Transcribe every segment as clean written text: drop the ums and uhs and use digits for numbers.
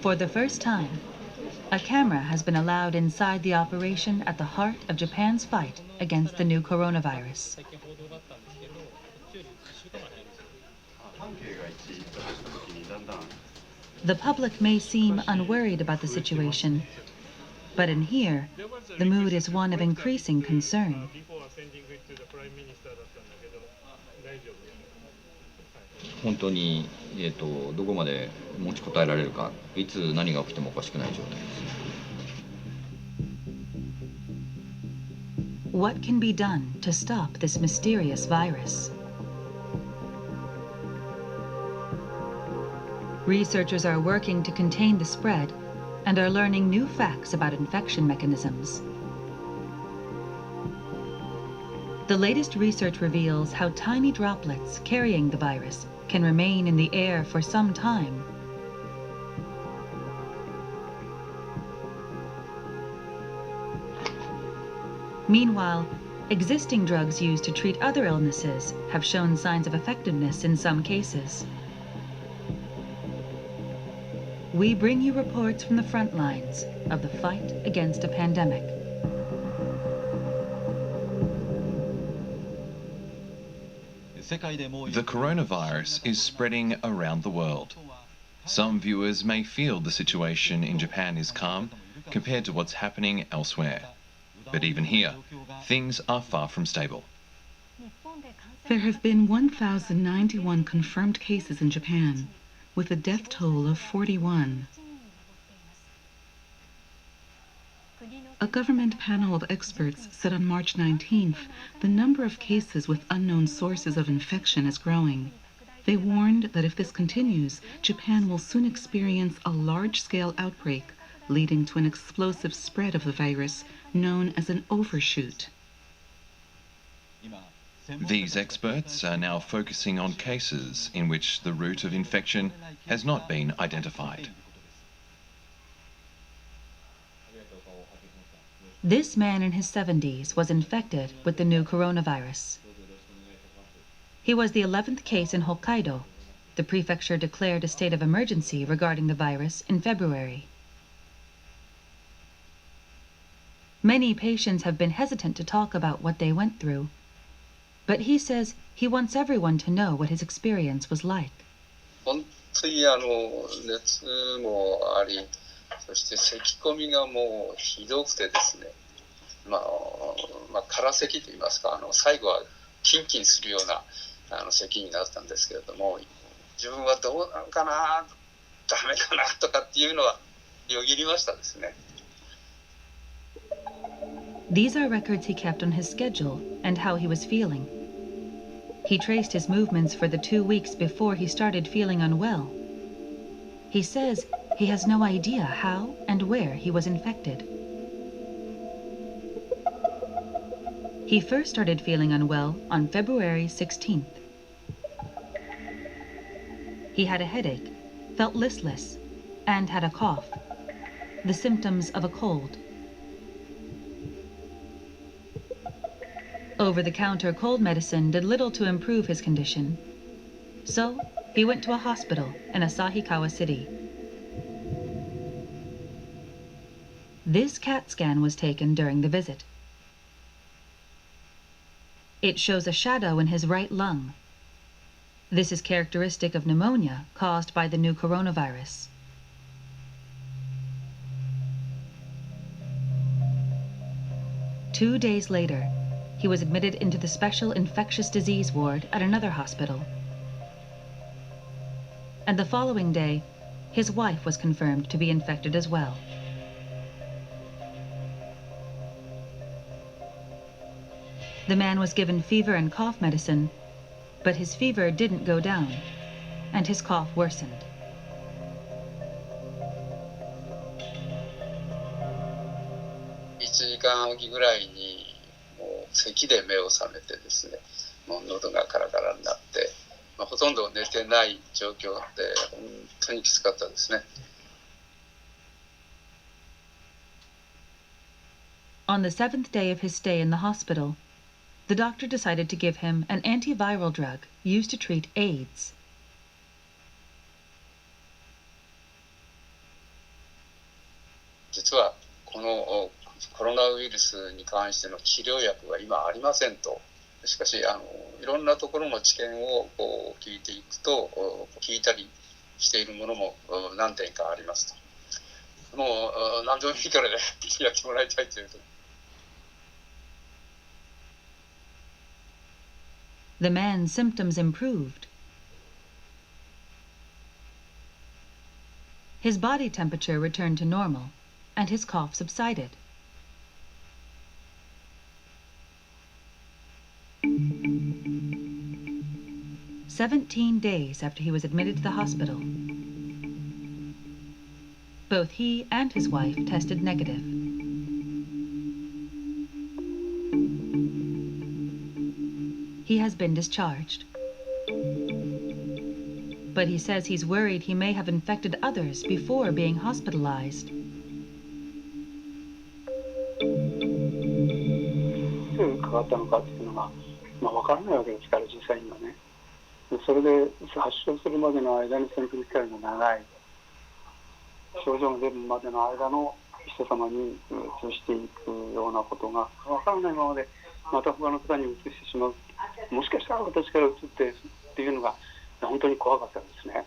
For the first time, a camera has been allowed inside the operation at the heart of Japan's fight against the new coronavirus. The public may seem unworried about the situation, but in here, the mood is one of increasing concern. 本当にどこまで持ちこたえられるか、いつ何が起きてもおかしくない状態です。What can be done to stop this mysterious virus? Researchers are working to contain the spread and are learning new facts about infection mechanisms. The latest research reveals how tiny droplets carrying the virus can remain in the air for some time. Meanwhile, existing drugs used to treat other illnesses have shown signs of effectiveness in some cases. We bring you reports from the front lines of the fight against a pandemic. The coronavirus is spreading around the world. Some viewers may feel the situation in Japan is calm compared to what's happening elsewhere. But even here, things are far from stable. There have been 1,091 confirmed cases in Japan, with a death toll of 41. A government panel of experts said on March 19th the number of cases with unknown sources of infection is growing. They warned that if this continues, Japan will soon experience a large-scale outbreak, leading to an explosive spread of the virus known as an overshoot. These experts are now focusing on cases in which the route of infection has not been identified. This man in his 70s was infected with the new coronavirus. He was the 11th case in Hokkaido. The prefecture declared a state of emergency regarding the virus in February. Many patients have been hesitant to talk about what they went through, but he says he wants everyone to know what his experience was like. 本当に熱もあり、そして咳込みがもうひどくてですね、空咳と言いますか、最後はキンキンするような咳になったんですけれども、自分はどうなのかな、ダメかなとかっていうのはよぎりましたですね。These are records he kept on his schedule and how he was feeling. He traced his movements for the 2 weeks before he started feeling unwell. He says he has no idea how and where he was infected. He first started feeling unwell on February 16th. He had a headache, felt listless, and had a cough, the symptoms of a cold. Over-the-counter cold medicine did little to improve his condition. So, he went to a hospital in Asahikawa City. This CAT scan was taken during the visit. It shows a shadow in his right lung. This is characteristic of pneumonia caused by the new coronavirus. Two days later, he was admitted into the special infectious disease ward at another hospital. And the following day, his wife was confirmed to be infected as well. The man was given fever and cough medicine, but his fever didn't go down, and his cough worsened. 1時間おきぐらいにもう咳で目を覚めてですね、もう喉がカラカラになって、ほとんど寝てない状況で本当にきつかったですね。On the 7th day of his stay in the hospital, the doctor decided to give him an antiviral drug used to treat AIDS. 実はこのコロナウイルスに関しての治療薬は今ありませんと。しかしいろんなところの知見を聞いていくと聞いたりしているものも何点かありますと。もう何でもいいからねやってもらいたいというと。The man's symptoms improved. His body temperature returned to normal, and his cough subsided. "17 days after he was admitted to the hospital, both he and his wife tested negative. He has been discharged. But he says he's worried he may have infected others before being hospitalized. かかったのかっていうのが、分からないわけですから、実際にはね。それで発症するまでの間に潜伏期間が長い、症状が出るまでの間の人様に移していくようなことが分からないままで、また他の方に移してしまう、もしかしたら私から移ってっていうのが本当に怖かったですね。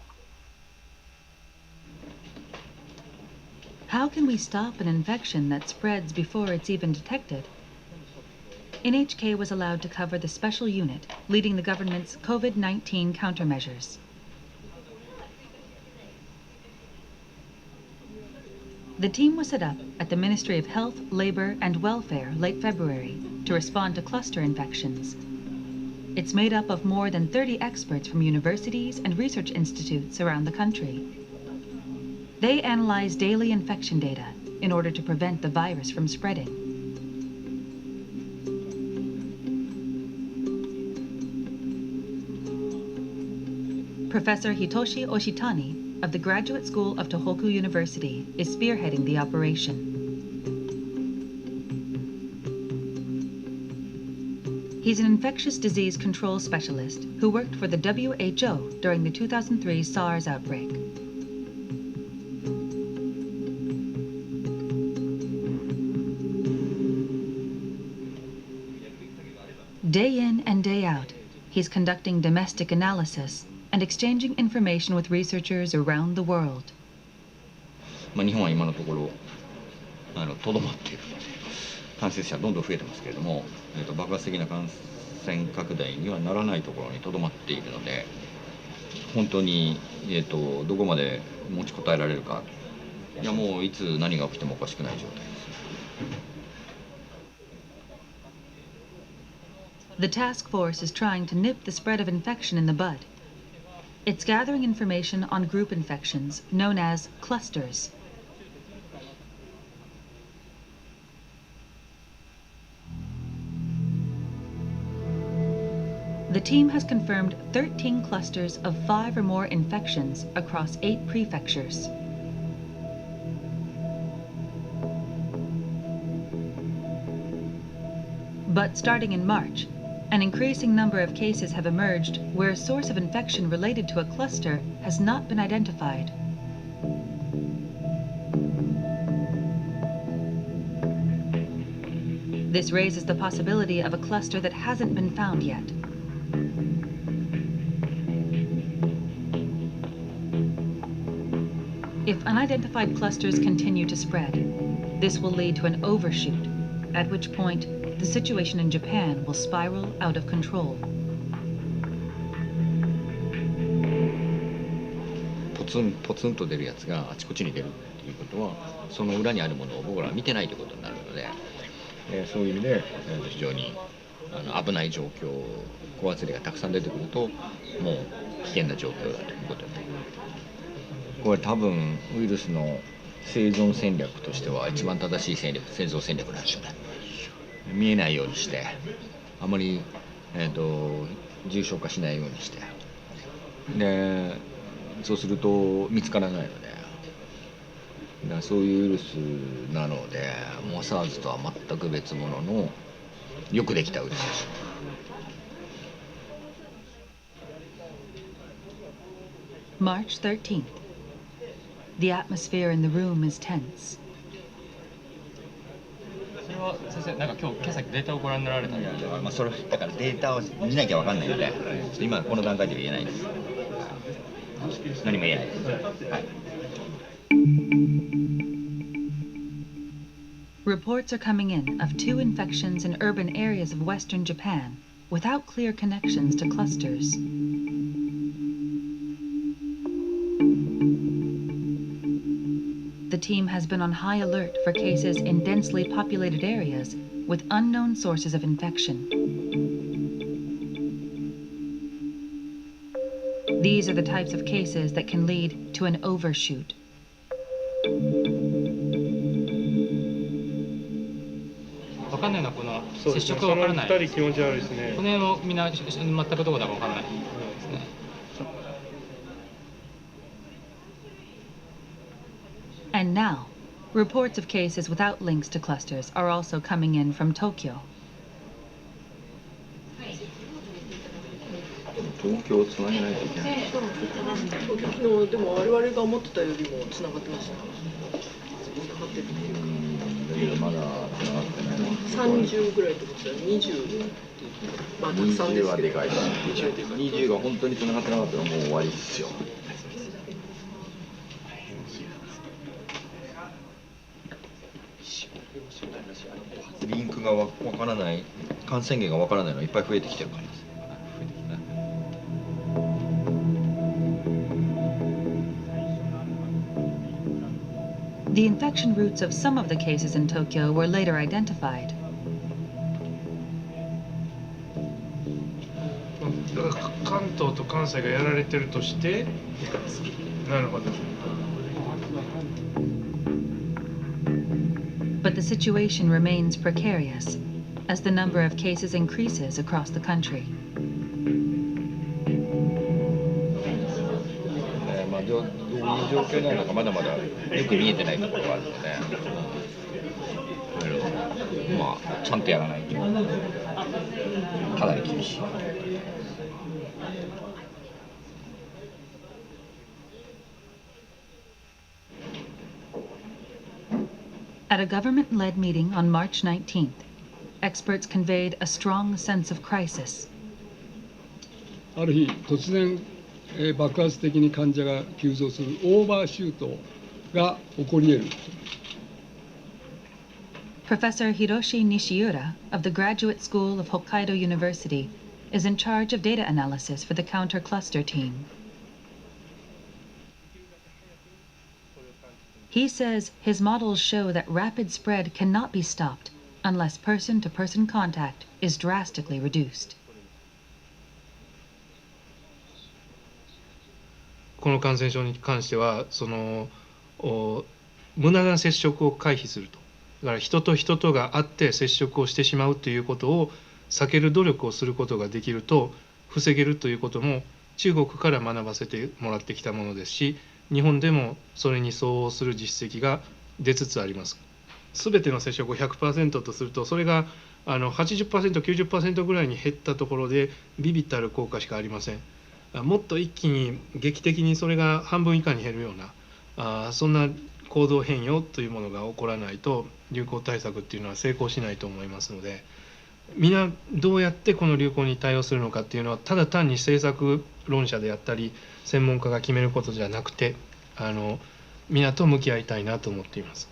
How can we stop an infection that spreads before it's even detected? NHK was allowed to cover the special unit leading the government's COVID-19 countermeasures. The team was set up at the Ministry of Health, Labor, and Welfare late February to respond to cluster infections. It's made up of more than 30 experts from universities and research institutes around the country. They analyze daily infection data in order to prevent the virus from spreading. Professor Hitoshi Oshitani of the Graduate School of Tohoku University is spearheading the operation. He's an infectious disease control specialist who worked for the WHO during the 2003 SARS outbreak. Day in and day out, he's conducting domestic analysis and exchanging information with researchers around the world. 日本は今のところとどまっているので、感染者どんどん増えてますけれども、爆発的な感染拡大にはならないところにとどまっているので、本当に、どこまで持ちこたえられるか、いやもういつ何が起きてもおかしくない状態です。The task force is trying to nip the spread of infection in the bud. It's gathering information on group infections known as clusters. The team has confirmed 13 clusters of 5 or more infections across 8 prefectures. But starting in March, an increasing number of cases have emerged where a source of infection related to a cluster has not been identified. This raises the possibility of a cluster that hasn't been found yet. If unidentified clusters continue to spread, this will lead to an overshoot, at which point the situation in Japan will spiral out of control. ポツンと出るやつがあちこちに出るっていうことは、その裏にあるものを僕らは見てないということになるので、そういう意味で非常に危ない状況、高圧力がたくさん出てくるともう危険な状況だということで、これ多分ウイルスの生存戦略としては一番正しい生存戦略なんでしょうね。見えないようにして、あまり、重症化しないようにして、でそうすると見つからないので、だからそういうウイルスなので、もう SARS とは全く別物のよくできたウイルスです。March 13th. The atmosphere in the room is tense. は先生、なんか今朝データをご覧になられたんで、まあそれだからデータを見なきゃ分かんないので、ちょっと今この段階では言えないです。何も言えないです。はい。Reports are coming in of 2 infections in urban areas of Western Japan without clear connections to clusters. The team has been on high alert for cases in densely populated areas with unknown sources of infection. These are the types of cases that can lead to an overshoot. わかんないのはこの接触がわからない。その2人気持ち悪いですね。この辺もみんな全くどこだかわかんないですね。And now, reports of cases without links to clusters are also coming in from Tokyo. 東京をつなげないといけない。昨日でも我々が思ってたよりもつながってました。だけどまだつながってない。30ぐらいってことだよ。20。まあたくさんですけど。20はでかいです。20が本当につながってなかったらもう終わりですよ。リンクがわからない、感染源がわからないのがいっぱい増えてきてるからです。The infection routes of some of the cases in Tokyo were later identified. だから関東と関西がやられてるとして、なるほど。But the situation remains precarious as the number of cases increases across the country. どういう状況なのかまだまだよく見えてないところがあるので、まあちゃんとやらないとかなり厳しい。At a government-led meeting on March 19th, experts conveyed a strong sense of crisis. ある日突然爆発的に患者が急増するオーバーシュートが起こり得る。Professor Hiroshi Nishiura of the Graduate School of Hokkaido University is in charge of data analysis for the counter-cluster team. He says his models show that rapid spread cannot be stopped unless person-to-person contact is drastically reduced. この感染症に関しては無駄な接触を回避すると。だから人と人とが会って接触をしてしまうということを避ける努力をすることができると防げるということも中国から学ばせてもらってきたものですし、日本でもそれに相応する実績が出つつあります。すべての接触を 100% とするとそれが80%、90% ぐらいに減ったところで微々たる効果しかありません。もっと一気に劇的にそれが半分以下に減るようなそんな行動変容というものが起こらないと流行対策っていうのは成功しないと思いますので、みんなどうやってこの流行に対応するのかっていうのはただ単に政策論者であったり専門家が決めることじゃなくてみんなと向き合いたいなと思っています。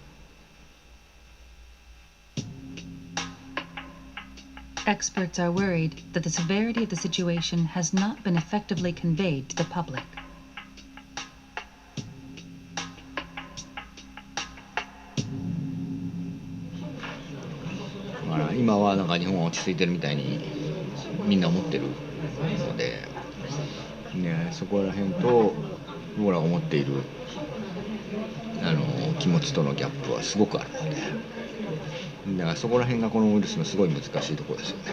Experts are worried that the severity of the situation has not been effectively conveyed to the public. 今はなんか日本は落ち着いてるみたいにみんな思ってるので、ね、そこら辺と僕らが思っている気持ちとのギャップはすごくあるので、だからそこら辺がこのウイルスのすごい難しいところですよね。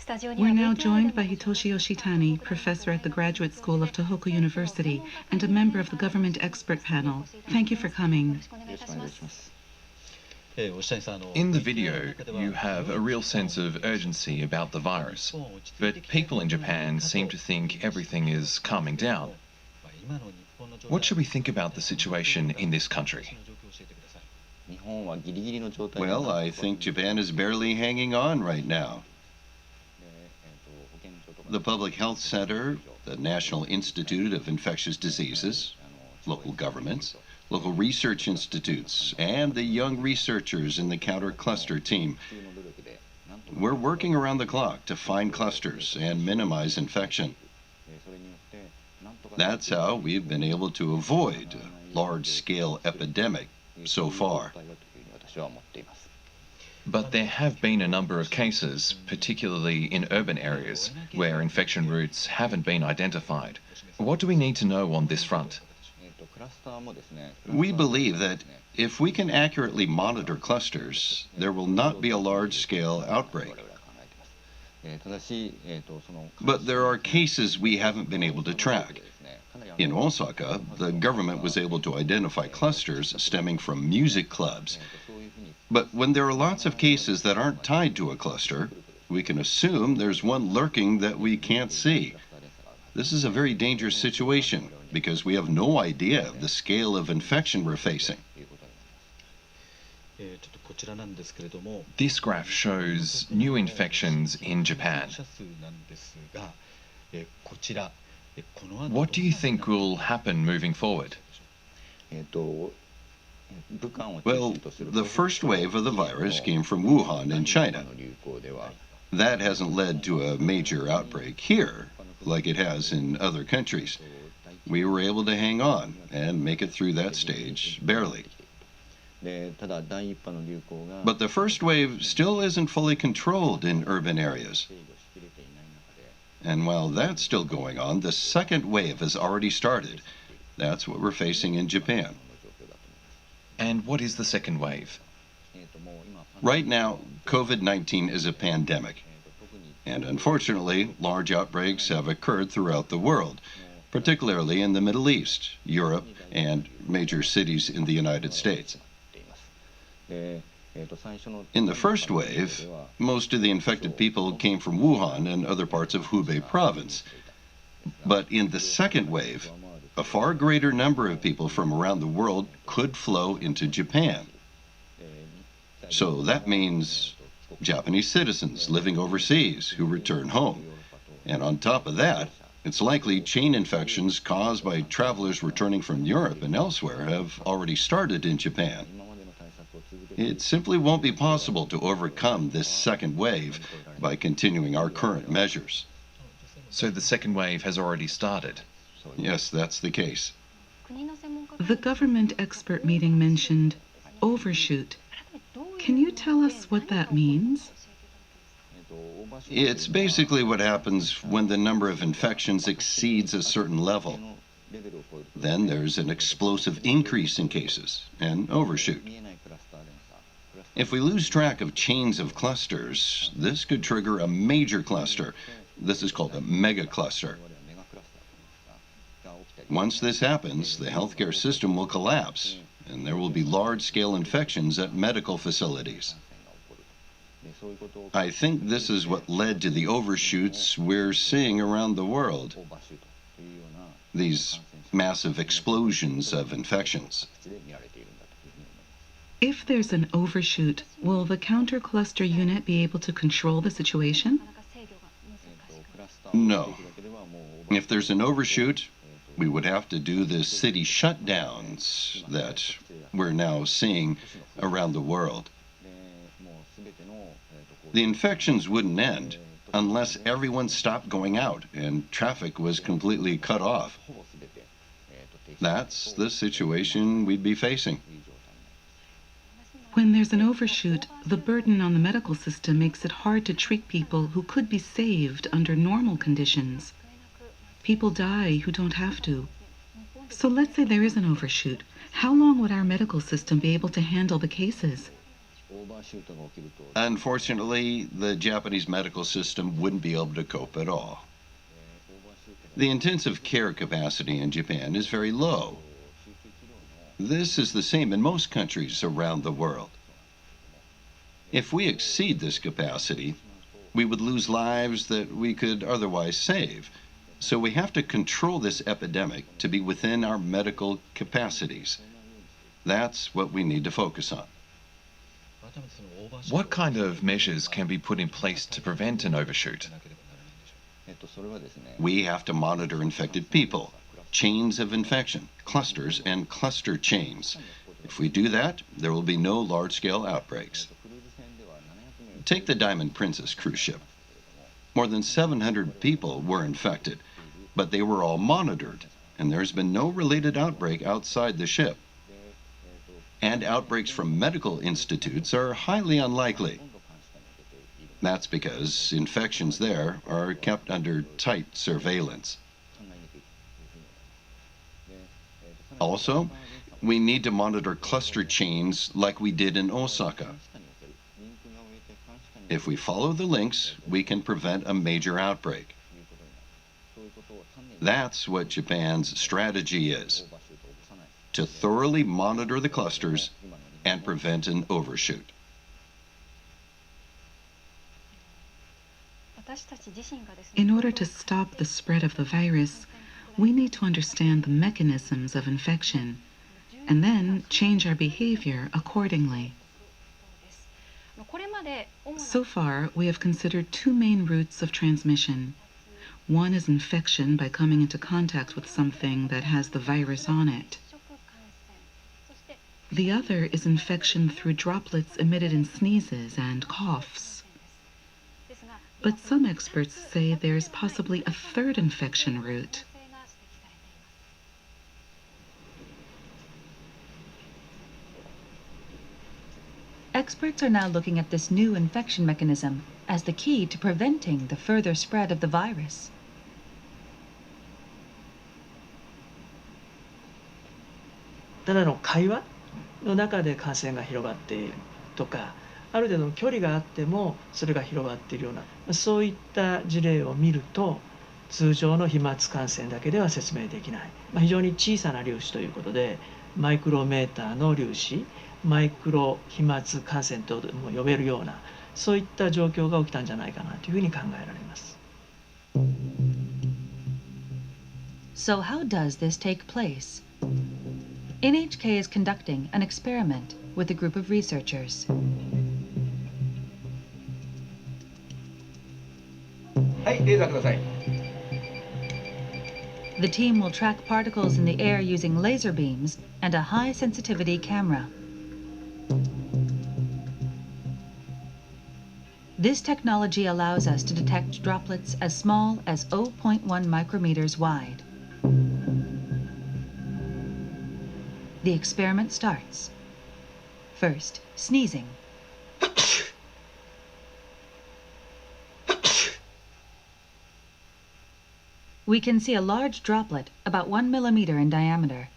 We're now joined by Hitoshi Yoshitani, professor at the Graduate School of Tohoku University and a member of the government expert panel. Thank you for coming. In the video, you have a real sense of urgency about the virus, but people in Japan seem to think everything is calming down. What should we think about the situation in this country? Well, I think Japan is barely hanging on right now. The Public Health Center, the National Institute of Infectious Diseases, local governments, local research institutes, and the young researchers in the counter cluster team. We're working around the clock to find clusters and minimize infection. That's how we've been able to avoid a large-scale epidemic so far. But there have been a number of cases, particularly in urban areas, where infection routes haven't been identified. What do we need to know on this front? We believe that if we can accurately monitor clusters, there will not be a large-scale outbreak. But there are cases we haven't been able to track. In Osaka, the government was able to identify clusters stemming from music clubs. But when there are lots of cases that aren't tied to a cluster, we can assume there's one lurking that we can't see. This is a very dangerous situation because we have no idea of the scale of infection we're facing. This graph shows new infections in Japan. What do you think will happen moving forward? Well, the first wave of the virus came from Wuhan in China. That hasn't led to a major outbreak here, like it has in other countries. We were able to hang on and make it through that stage, barely. But the first wave still isn't fully controlled in urban areas. And while that's still going on, the second wave has already started. That's what we're facing in Japan. And what is the second wave? Right now, COVID-19 is a pandemic. And unfortunately, large outbreaks have occurred throughout the world, particularly in the Middle East, Europe, and major cities in the United States. In the first wave, most of the infected people came from Wuhan and other parts of Hubei province. But in the second wave, a far greater number of people from around the world could flow into Japan. So that means Japanese citizens living overseas who return home. And on top of that, it's likely chain infections caused by travelers returning from Europe and elsewhere have already started in Japan. It simply won't be possible to overcome this second wave by continuing our current measures. So the second wave has already started? Yes, that's the case. The government expert meeting mentioned overshoot. Can you tell us what that means? It's basically what happens when the number of infections exceeds a certain level. Then there's an explosive increase in cases, an overshoot. If we lose track of chains of clusters, this could trigger a major cluster. This is called a mega cluster. Once this happens, the healthcare system will collapse, and there will be large-scale infections at medical facilities. I think this is what led to the overshoots we're seeing around the world. These massive explosions of infections. If there's an overshoot, will the counter-cluster unit be able to control the situation? No. If there's an overshoot, we would have to do the city shutdowns that we're now seeing around the world. The infections wouldn't end unless everyone stopped going out and traffic was completely cut off. That's the situation we'd be facing. When there's an overshoot, the burden on the medical system makes it hard to treat people who could be saved under normal conditions. People die who don't have to. So let's say there is an overshoot. How long would our medical system be able to handle the cases? Unfortunately, the Japanese medical system wouldn't be able to cope at all. The intensive care capacity in Japan is very low. This is the same in most countries around the world. If we exceed this capacity, we would lose lives that we could otherwise save. So we have to control this epidemic to be within our medical capacities. That's what we need to focus on. What kind of measures can be put in place to prevent an overshoot? We have to monitor infected people, chains of infection, clusters, and cluster chains. If we do that, there will be no large-scale outbreaks. Take the Diamond Princess cruise ship. More than 700 people were infected, but they were all monitored, and there's been no related outbreak outside the ship. And outbreaks from medical institutes are highly unlikely. That's because infections there are kept under tight surveillance. Also, we need to monitor cluster chains like we did in Osaka. If we follow the links, we can prevent a major outbreak. That's what Japan's strategy is, to thoroughly monitor the clusters and prevent an overshoot. In order to stop the spread of the virus, we need to understand the mechanisms of infection and then change our behavior accordingly. So far, we have considered two main routes of transmission. One is infection by coming into contact with something that has the virus on it. The other is infection through droplets emitted in sneezes and coughs. But some experts say there's possibly a third infection route. Experts are now looking at this new infection mechanism as the key to preventing the further spread of the virus. ただの会話の中で感染が広がっているとか、ある程度の距離があってもそれが広がっているような、そういった事例を見ると、通常の飛沫感染だけでは説明できない、非常に小さな粒子ということで、マイクロメーターの粒子、マイクロ飛沫感染とも呼べるような、そういった状況が起きたんじゃないかなというふうに考えられます。So how does this take place? NHK is conducting an experiment with a group of researchers. はい、レーザーください。The team will track particles in the air using laser beams and a high-sensitivity camera. This technology allows us to detect droplets as small as 0.1 micrometers wide. The experiment starts. First, sneezing. We can see a large droplet about 1 millimeter in diameter.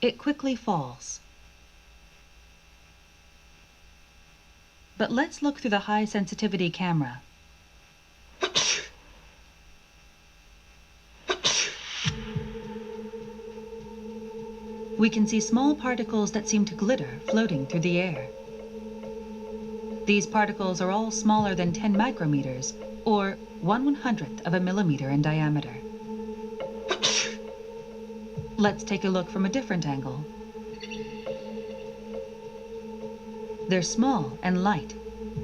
It quickly falls. But let's look through the high-sensitivity camera. We can see small particles that seem to glitter floating through the air. These particles are all smaller than 10 micrometers, or 1/100th of a millimeter in diameter. Let's take a look from a different angle. They're small and light.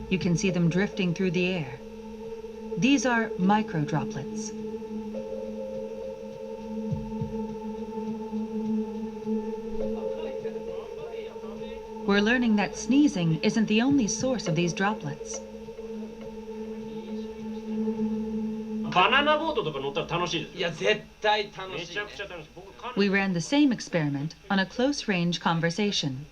You can see them drifting through the air. These are microdroplets. We're learning that sneezing isn't the only source of these droplets. We ran the same experiment on a close-range conversation.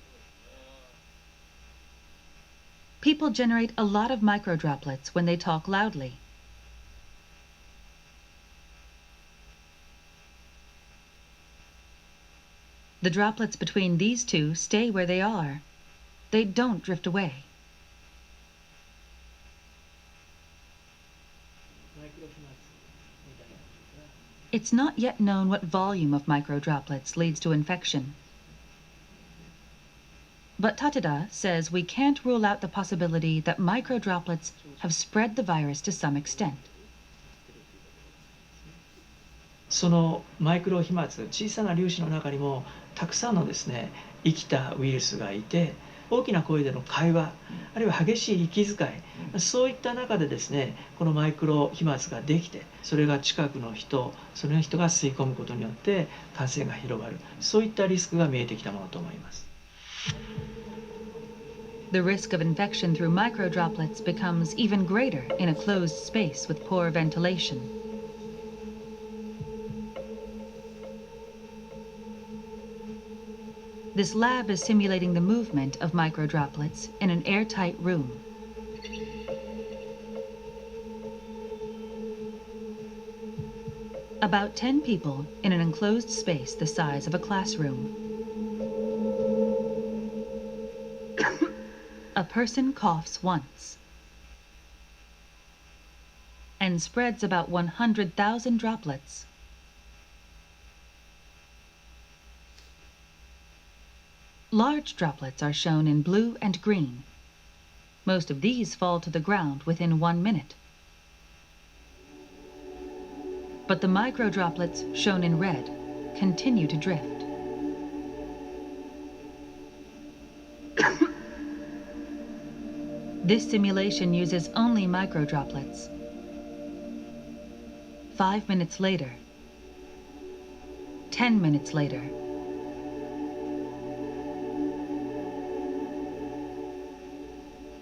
People generate a lot of microdroplets when they talk loudly. The droplets between these two stay where they are. They don't drift away. It's not yet known what volume of microdroplets leads to infection. But Tateda says we can't rule out the possibility that microdroplets have spread the virus to some extent. そのマイクロ飛沫、小さな粒子の中にもたくさんのですね、生きたウイルスがいて、大きな声での会話、あるいは激しい息遣い、そういった中でですね、このマイクロ飛沫ができて、それが近くの人、その人が吸い込むことによって感染が広がる、そういったリスクが見えてきたものと思います。The risk of infection through microdroplets becomes even greater in a closed space with poor ventilation. This lab is simulating the movement of microdroplets in an airtight room. About 10 people in an enclosed space the size of a classroom. A person coughs once and spreads about 100,000 droplets. Large droplets are shown in blue and green. Most of these fall to the ground within 1 minute. But the microdroplets shown in red continue to drift. This simulation uses only microdroplets. 5 minutes later, 10 minutes later,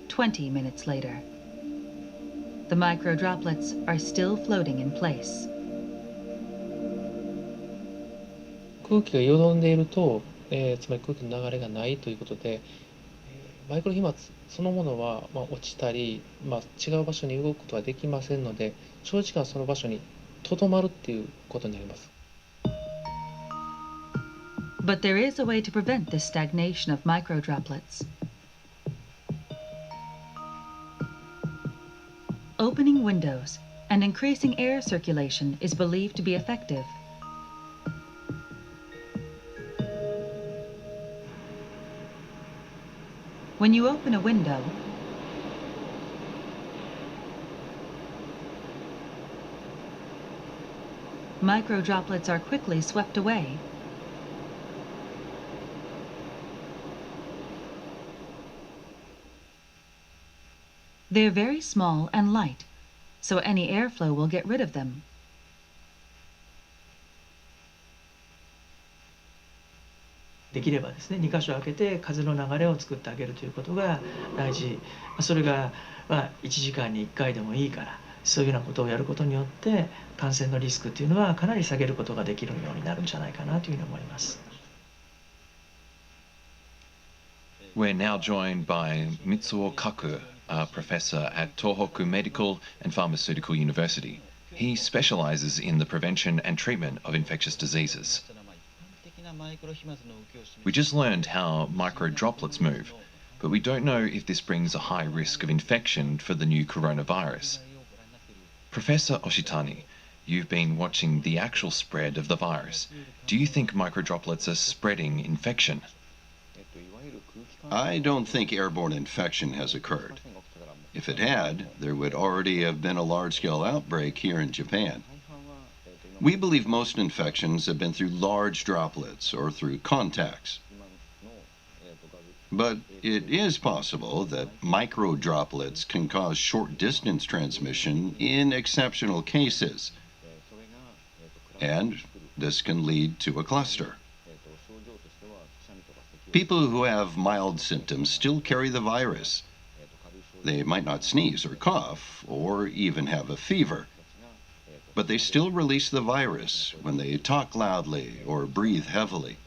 20 minutes later, the microdroplets are still floating in place. 空気がよどんでいると、つまり空気の流れがないということで、マイクロ飛沫そのものは、落ちたり、違う場所に動くことはできませんので、長時間その場所にとどまるっていうことになります。But there is a way to prevent this stagnation of microdroplets. Opening windows and increasing air circulation is believed to be effective. When you open a window, microdroplets are quickly swept away. They're very small and light, so any airflow will get rid of them. できればですね、2箇所開けて風の流れを作ってあげるということが大事。それが1時間に1回でもいいから、そういうようなことをやることによって感染のリスクというのはかなり下げることができるようになるんじゃないかなというふうに思います。We're now joined by Mitsuo Kaku, a professor at Tohoku Medical and Pharmaceutical University. He specializes in the prevention and treatment of infectious diseases. We just learned how microdroplets move, but we don't know if this brings a high risk of infection for the new coronavirus. Professor Oshitani, you've been watching the actual spread of the virus. Do you think microdroplets are spreading infection? I don't think airborne infection has occurred. If it had, there would already have been a large-scale outbreak here in Japan. We believe most infections have been through large droplets or through contacts. But it is possible that microdroplets can cause short-distance transmission in exceptional cases, and this can lead to a cluster. People who have mild symptoms still carry the virus. They might not sneeze or cough, or even have a fever, but they still release the virus when they talk loudly or breathe heavily.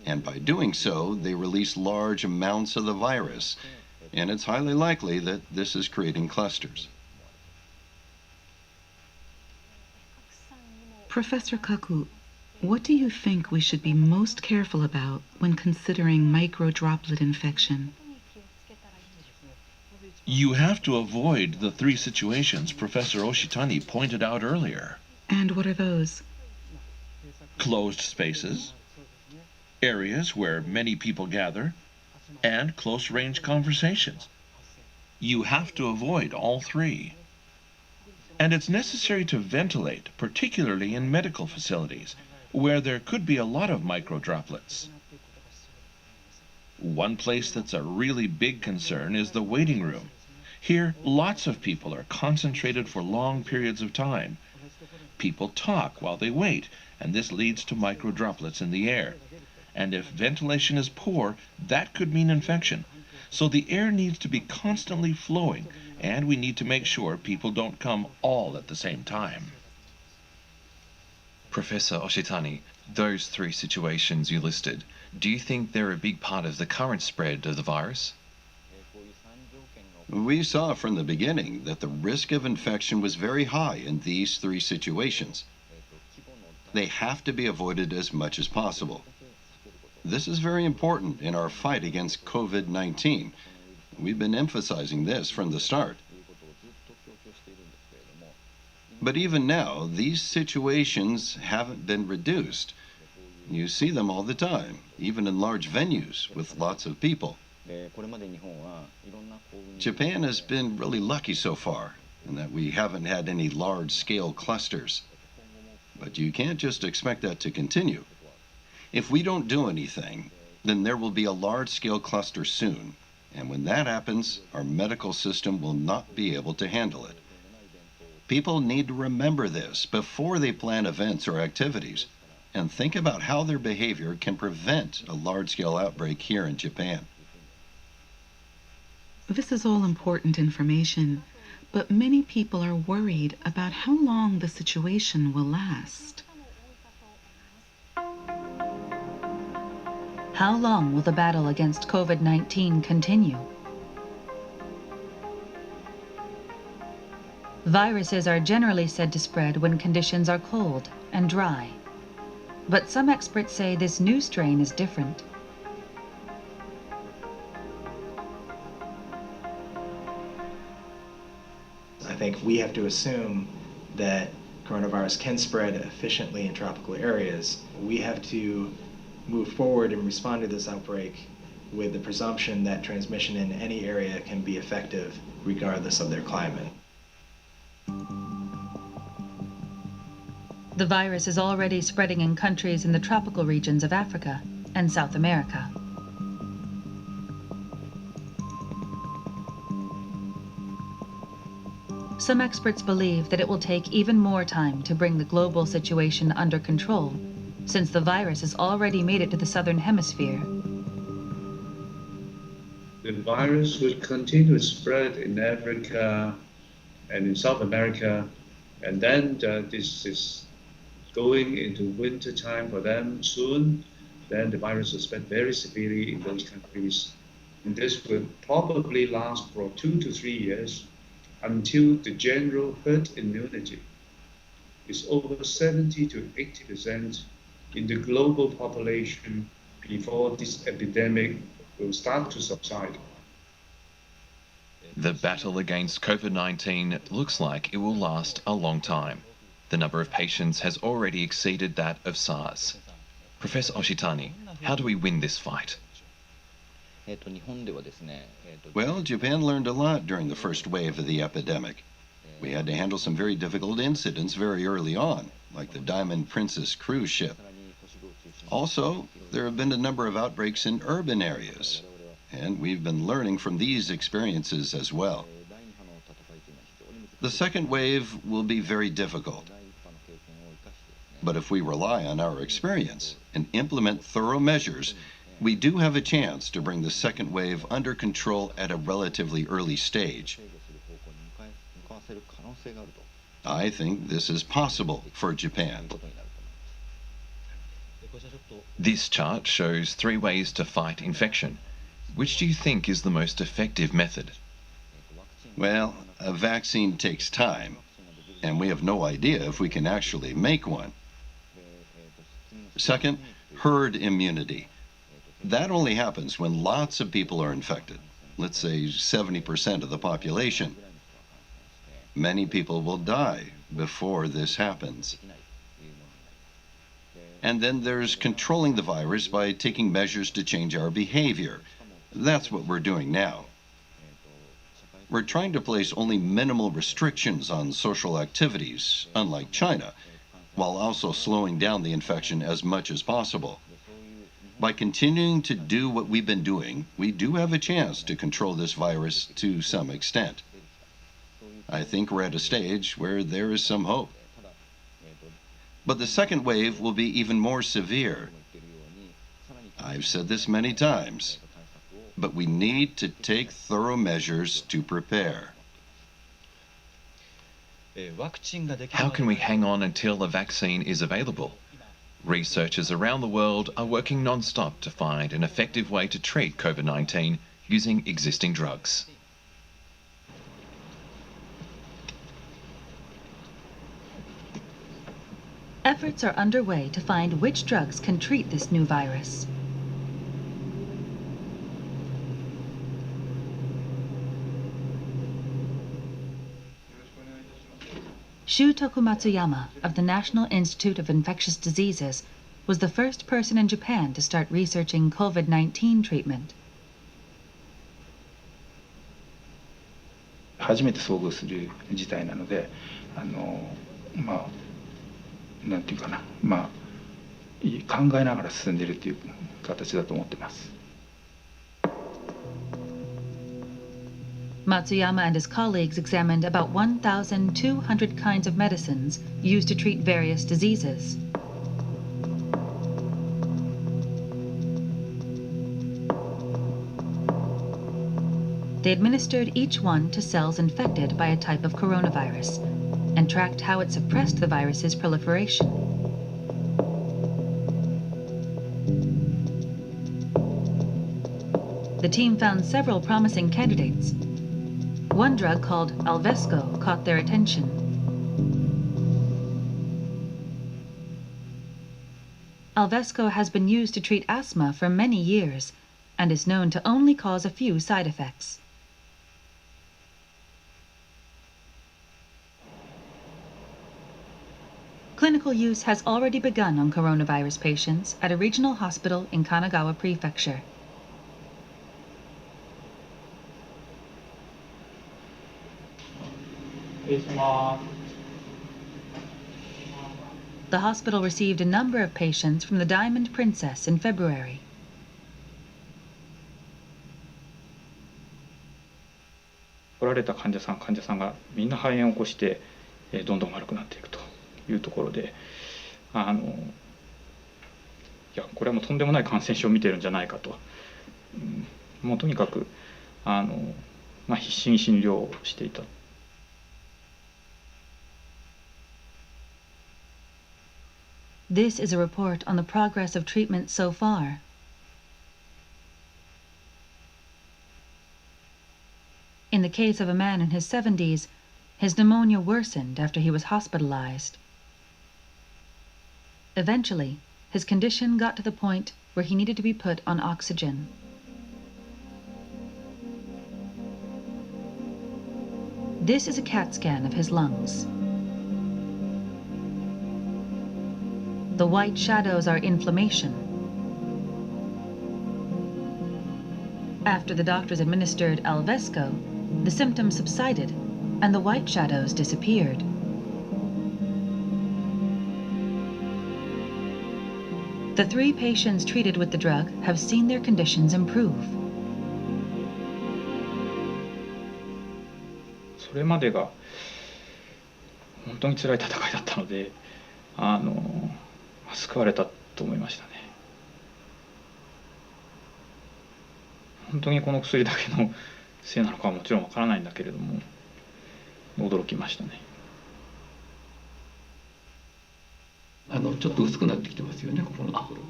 And by doing so, they release large amounts of the virus, and it's highly likely that this is creating clusters. Professor Kaku, what do you think we should be most careful about when considering microdroplet infection? You have to avoid the three situations Professor Oshitani pointed out earlier. And what are those? Closed spaces, areas where many people gather, and close-range conversations. You have to avoid all three. And it's necessary to ventilate, particularly in medical facilities, where there could be a lot of microdroplets. One place that's a really big concern is the waiting room. Here, lots of people are concentrated for long periods of time. People talk while they wait, and this leads to microdroplets in the air. And if ventilation is poor, that could mean infection. So the air needs to be constantly flowing, and we need to make sure people don't come all at the same time. Professor Oshitani, those three situations you listed, do you think they're a big part of the current spread of the virus? We saw from the beginning that the risk of infection was very high in these three situations. They have to be avoided as much as possible. This is very important in our fight against COVID-19. We've been emphasizing this from the start. But even now, these situations haven't been reduced. You see them all the time, even in large venues with lots of people. Japan has been really lucky so far in that we haven't had any large-scale clusters. But you can't just expect that to continue. If we don't do anything, then there will be a large-scale cluster soon. And when that happens, our medical system will not be able to handle it. People need to remember this before they plan events or activities and think about how their behavior can prevent a large-scale outbreak here in Japan. This is all important information, but many people are worried about how long the situation will last. How long will the battle against COVID-19 continue? Viruses are generally said to spread when conditions are cold and dry. But some experts say this new strain is different. I think we have to assume that coronavirus can spread efficiently in tropical areas. We have to move forward and respond to this outbreak with the presumption that transmission in any area can be effective regardless of their climate. The virus is already spreading in countries in the tropical regions of Africa and South America. Some experts believe that it will take even more time to bring the global situation under control, since the virus has already made it to the southern hemisphere. The virus will continue to spread in Africa and in South America, and then this is going into winter time for them soon. Then the virus will spread very severely in those countries, and this will probably last for 2 to 3 years until the general herd immunity is over 70 to 80% in the global population before this epidemic will start to subside. The battle against COVID-19 looks like it will last a long time. The number of patients has already exceeded that of SARS. Professor Oshitani, how do we win this fight? Well, Japan learned a lot during the first wave of the epidemic. We had to handle some very difficult incidents very early on, like the Diamond Princess cruise ship. Also, there have been a number of outbreaks in urban areas, and we've been learning from these experiences as well. The second wave will be very difficult. But if we rely on our experience and implement thorough measures, we do have a chance to bring the second wave under control at a relatively early stage. I think this is possible for Japan. This chart shows 3 ways to fight infection. Which do you think is the most effective method? Well, a vaccine takes time, and we have no idea if we can actually make one. Second, herd immunity. That only happens when lots of people are infected, let's say 70% of the population. Many people will die before this happens. And then there's controlling the virus by taking measures to change our behavior. That's what we're doing now. We're trying to place only minimal restrictions on social activities, unlike China, while also slowing down the infection as much as possible. By continuing to do what we've been doing, we do have a chance to control this virus to some extent. I think we're at a stage where there is some hope. But the second wave will be even more severe. I've said this many times, but we need to take thorough measures to prepare. How can we hang on until a vaccine is available? Researchers around the world are working non-stop to find an effective way to treat COVID-19 using existing drugs. Efforts are underway to find which drugs can treat this new virus. Shutoku Matsuyama of the National Institute of Infectious Diseases was the first person in Japan to start researching COVID-19 treatment. 初めて遭遇する事態なので、なんていうかな、考えながら進んでいるという形だと思っています。Matsuyama and his colleagues examined about 1,200 kinds of medicines used to treat various diseases. They administered each one to cells infected by a type of coronavirus and tracked how it suppressed the virus's proliferation. The team found several promising candidates. One drug called Alvesco caught their attention. Alvesco has been used to treat asthma for many years and is known to only cause a few side effects. Clinical use has already begun on coronavirus patients at a regional hospital in Kanagawa Prefecture. The hospital received a number of patients from the Diamond Princess in February.来られた患者さんがみんな肺炎を起こしてどんどん悪くなっていくというところで、いやこれはもうとんでもない感染症を見てるんじゃないかと、もうとにかく必死に診療をしていた。This is a report on the progress of treatment so far. In the case of a man in his 70s, his pneumonia worsened after he was hospitalized. Eventually, his condition got to the point where he needed to be put on oxygen. This is a CAT scan of his lungs. The white shadows are inflammation. After the doctors administered Alvesco, the symptoms subsided and the white shadows disappeared. The 3 patients treated with the drug have seen their conditions improve. それまでが本当に辛い戦いだったので、救われたと思いましたね。本当にこの薬だけのせいなのかはもちろんわからないんだけれども、驚きましたね。ちょっと薄くなってきてますよね、ここのところ。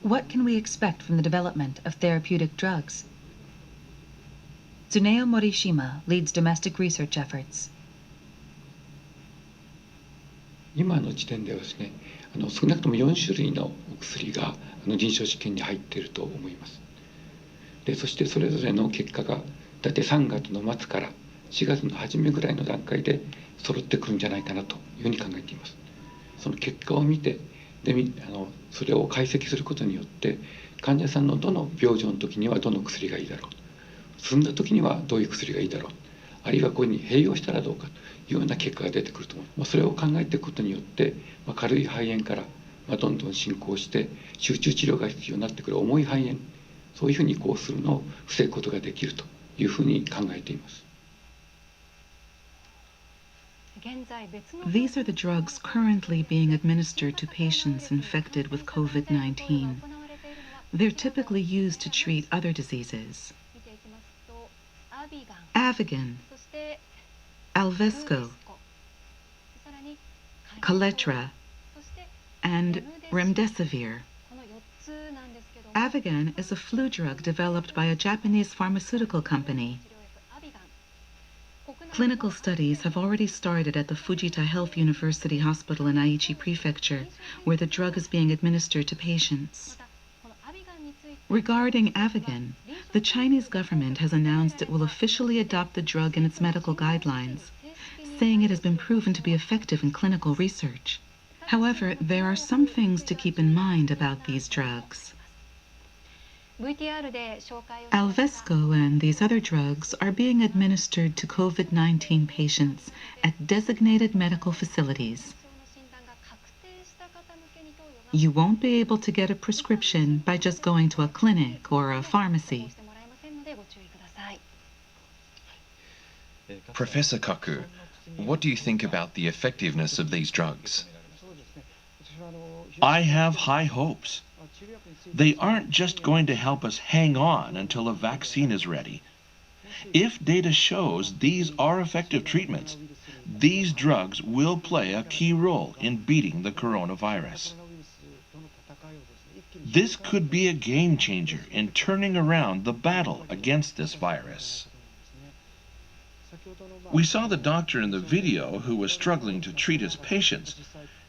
What can we expect from the development of therapeutic drugs? Tsuneo Morishima leads domestic research efforts. 今の時点ではですね、少なくとも4種類のお薬が臨床試験に入っていると思います。でそしてそれぞれの結果が大体3月の末から4月の初めぐらいの段階で揃ってくるんじゃないかなというふうに考えています。その結果を見てそれを解析することによって患者さんのどの病状の時にはどの薬がいいだろう、進んだ時にはどういう薬がいいだろう、あるいはこれに併用したらどうかというような結果が出てくると思います。それを考えていくことによって軽い肺炎からどんどん進行して集中治療が必要になってくる重い肺炎、そういうふうに移行するのを防ぐことができるというふうに考えています。These are the drugs currently being administered to patients infected with COVID-19. They're typically used to treat other diseases. Avigan, Alvesco, Kaletra, and remdesivir. Avigan is a flu drug developed by a Japanese pharmaceutical company. Clinical studies have already started at the Fujita Health University Hospital in Aichi Prefecture, where the drug is being administered to patients. Regarding Avigan, the Chinese government has announced it will officially adopt the drug in its medical guidelines, saying it has been proven to be effective in clinical research. However, there are some things to keep in mind about these drugs. Alvesco and these other drugs are being administered to COVID-19 patients at designated medical facilities. You won't be able to get a prescription by just going to a clinic or a pharmacy. Professor Kaku, what do you think about the effectiveness of these drugs? I have high hopes. They aren't just going to help us hang on until a vaccine is ready. If data shows these are effective treatments, these drugs will play a key role in beating the coronavirus. This could be a game changer in turning around the battle against this virus. We saw the doctor in the video who was struggling to treat his patients.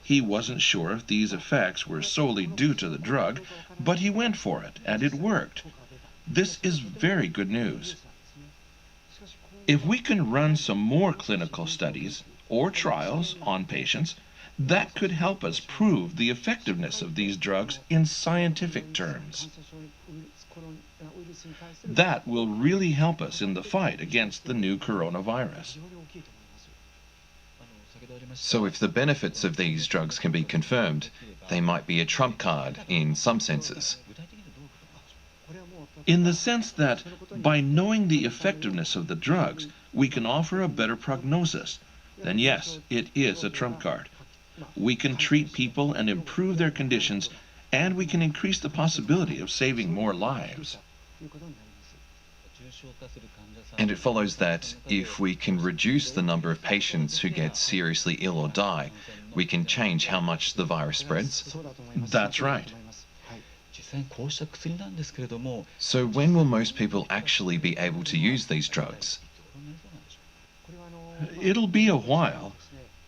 He wasn't sure if these effects were solely due to the drug, but he went for it, and it worked. This is very good news. If we can run some more clinical studies or trials on patients, that could help us prove the effectiveness of these drugs in scientific terms. That will really help us in the fight against the new coronavirus. So if the benefits of these drugs can be confirmed, they might be a trump card in some senses. In the sense that by knowing the effectiveness of the drugs, we can offer a better prognosis, then yes, it is a trump card. We can treat people and improve their conditions, and we can increase the possibility of saving more lives. And it follows that if we can reduce the number of patients who get seriously ill or die, we can change how much the virus spreads? That's right. So when will most people actually be able to use these drugs? It'll be a while,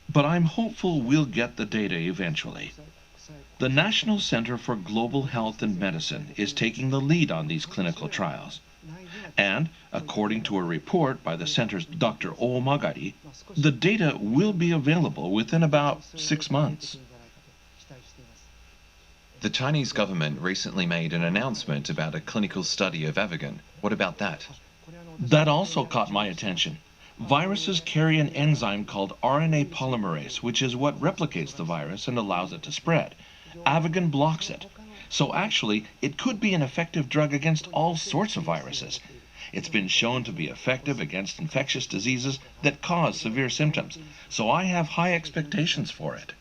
but I'm hopeful we'll get the data eventually. The National Center for Global Health and Medicine is taking the lead on these clinical trials. And, according to a report by the center's Dr. Omagari, the data will be available within about 6 months. The Chinese government recently made an announcement about a clinical study of Avigan. What about that? That also caught my attention. Viruses carry an enzyme called RNA polymerase, which is what replicates the virus and allows it to spread. Avigan blocks it. So actually, it could be an effective drug against all sorts of viruses. It's been shown to be effective against infectious diseases that cause severe symptoms. So I have high expectations for it.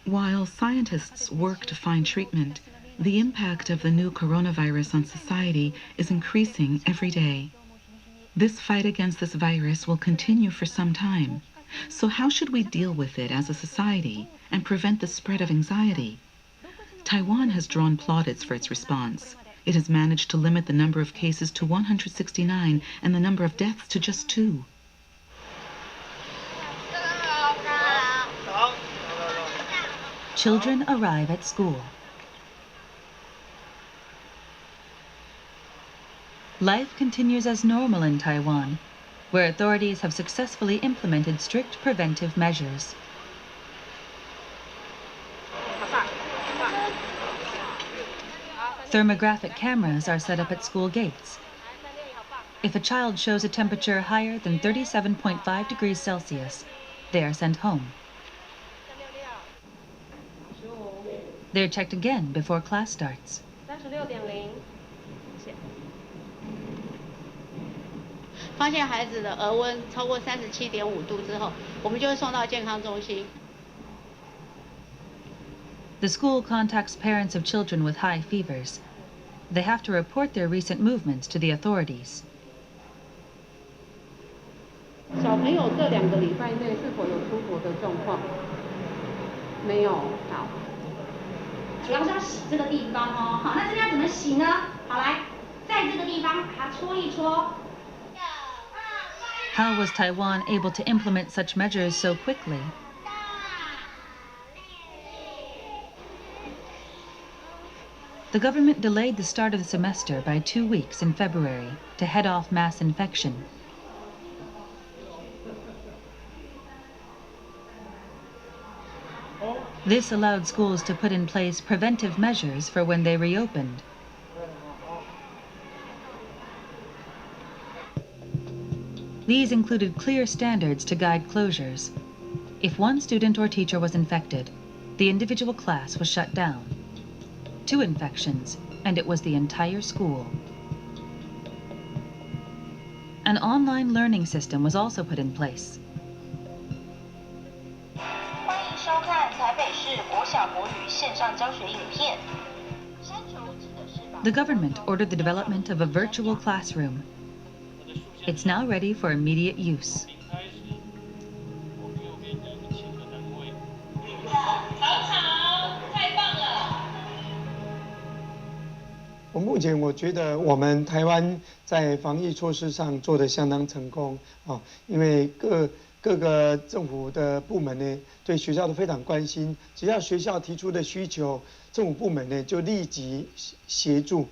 While scientists work to find treatment, the impact of the new coronavirus on society is increasing every day. This fight against this virus will continue for some time. So how should we deal with it as a society and prevent the spread of anxiety? Taiwan has drawn plaudits for its response. It has managed to limit the number of cases to 169 and the number of deaths to just 2. Children arrive at school. Life continues as normal in Taiwan, where authorities have successfully implemented strict preventive measures. Thermographic cameras are set up at school gates. If a child shows a temperature higher than 37.5 degrees Celsius, they are sent home. They're checked again before class starts. 36.0，发现孩子的额温超过37.5度之后，我们就会送到健康中心。The school contacts parents of children with high fevers. They have to report their recent movements to the authorities. 小朋友这2个礼拜内是否有出国的状况？没有。好。主要是要洗这个地方哦。好，那这边要怎么洗呢？好，来，在这个地方把它搓一搓。How was Taiwan able to implement such measures so quickly? The government delayed the start of the semester by 2 weeks in February to head off mass infection. This allowed schools to put in place preventive measures for when they reopened. These included clear standards to guide closures. If one student or teacher was infected, the individual class was shut down. 2 infections, and it was the entire school. An online learning system was also put in place. The government ordered the development of a virtual classroom. It's now ready for immediate use.我目前我觉得我们台湾在防疫措施上做得相当成功啊，因为各个政府的部门呢对学校都非常关心，只要学校提出的需求，政府部门呢就立即协助。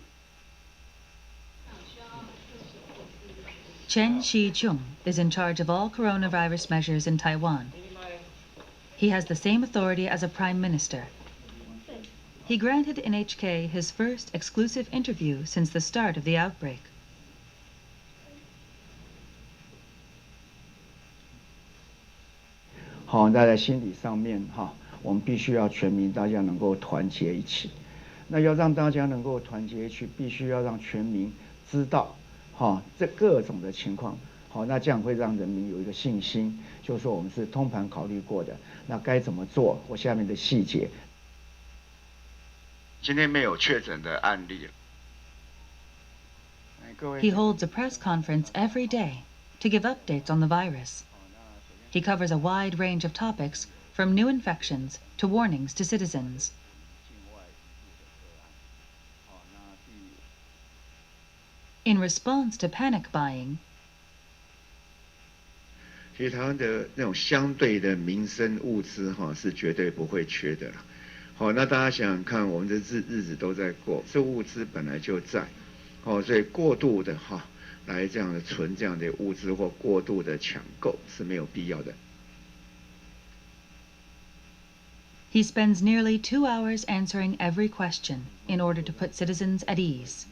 Chen Shih-chung is in charge of all coronavirus measures in Taiwan. He has the same authority as a prime minister. He granted NHK his first exclusive interview since the start of the outbreak. 好，那在心理上面哈，我们必须要全民大家能够团结一起。那要让大家能够团结一起，必须要让全民知道，哈，这各种的情况。好，那这样会让人民有一个信心，就是说我们是通盘考虑过的，那该怎么做，或下面的细节。今天没有确诊的案例。He holds a press conference every day to give updates on the virus. He covers a wide range of topics, from new infections to warnings to citizens. In response to panic buying, 其实台湾的那种相对的民生物资是绝对不会缺的了。好，那大家想想看，我们的日子都在过，这物资本来就在，所以过度的来这样的存这样的物资或过度的抢购是没有必要的。He spends nearly 2 hours answering every question in order to put citizens at ease.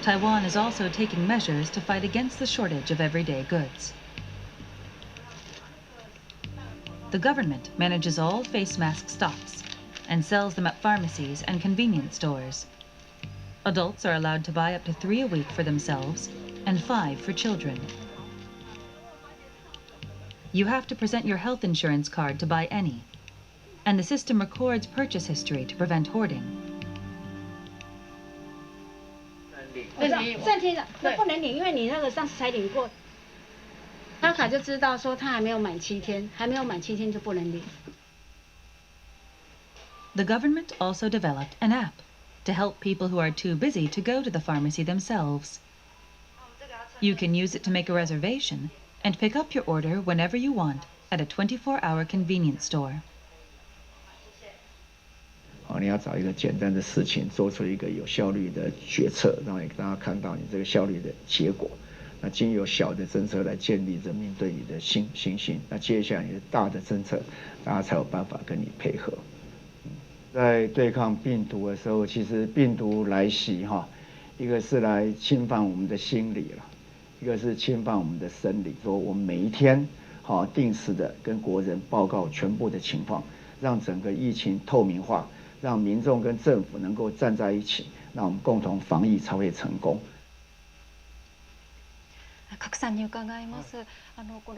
Taiwan is also taking measures to fight against the shortage of everyday goods. The government manages all face mask stocks and sells them at pharmacies and convenience stores. Adults are allowed to buy up to 3 a week for themselves and 5 for children. You have to present your health insurance card to buy any, and the system records purchase history to prevent hoarding. 暂停的，那不能领，因为你那个上次才领过。他卡就知道说他还没有满7天，还没有满7天就不能领。The government also developed an app to help people who are too busy to go to the pharmacy themselves. You can use it to make a reservation and pick up your order whenever you want at a 24-hour convenience store. 你要找一个简单的事情，做出一个有效率的决策，让大家看到你这个效率的结果。那经由小的政策来建立人民对你的信心，那接下来你的大的政策，大家才有办法跟你配合。在对抗病毒的时候，其实病毒来袭一个是来侵犯我们的心理了，一个是侵犯我们的生理。说我们每一天定时的跟国人报告全部的情况，让整个疫情透明化，让民众跟政府能够站在一起，让我们共同防疫才会成功。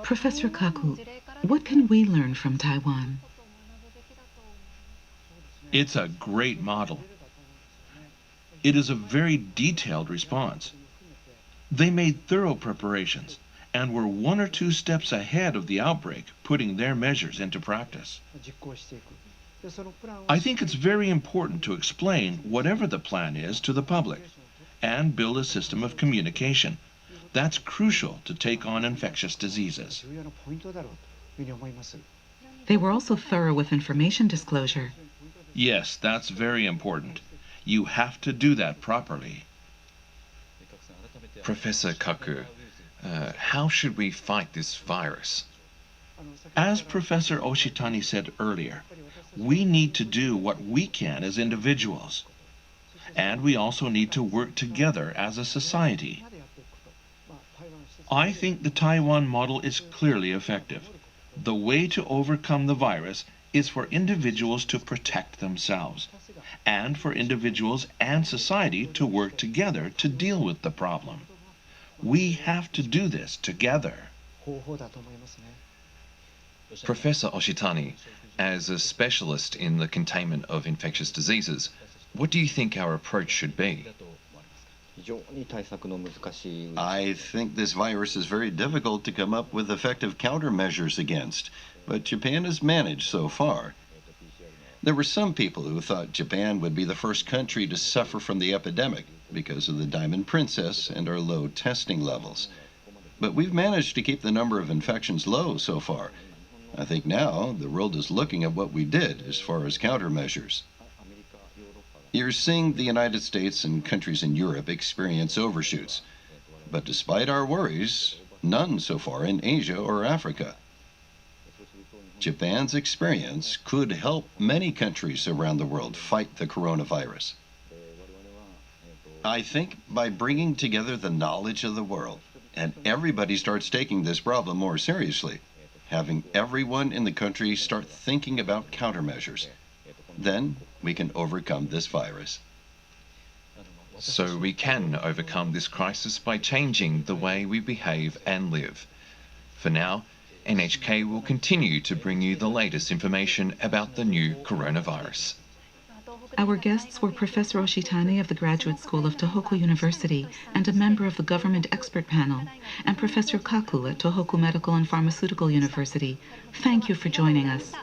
Professor Kaku, what can we learn from Taiwan? It's a great model. It is a very detailed response. They made thorough preparations and were 1 or 2 steps ahead of the outbreak, putting their measures into practice. I think it's very important to explain whatever the plan is to the public and build a system of communication. That's crucial to take on infectious diseases. They were also thorough with information disclosure. Yes, that's very important. You have to do that properly. Professor Kaku, how should we fight this virus? As Professor Oshitani said earlier, we need to do what we can as individuals. And we also need to work together as a society. I think the Taiwan model is clearly effective. The way to overcome the virus is for individuals to protect themselves, and for individuals and society to work together to deal with the problem. We have to do this together. Professor Oshitani, as a specialist in the containment of infectious diseases, what do you think our approach should be? I think this virus is very difficult to come up with effective countermeasures against, but Japan has managed so far. There were some people who thought Japan would be the first country to suffer from the epidemic because of the Diamond Princess and our low testing levels. But we've managed to keep the number of infections low so far. I think now the world is looking at what we did as far as countermeasures. You're seeing the United States and countries in Europe experience overshoots, but despite our worries, none so far in Asia or Africa. Japan's experience could help many countries around the world fight the coronavirus. I think by bringing together the knowledge of the world, and everybody starts taking this problem more seriously, having everyone in the country start thinking about countermeasures, then we can overcome this virus. So we can overcome this crisis by changing the way we behave and live. For now, NHK will continue to bring you the latest information about the new coronavirus. Our guests were Professor Oshitani of the Graduate School of Tohoku University and a member of the Government Expert Panel, and Professor Kaku at Tohoku Medical and Pharmaceutical University. Thank you for joining us.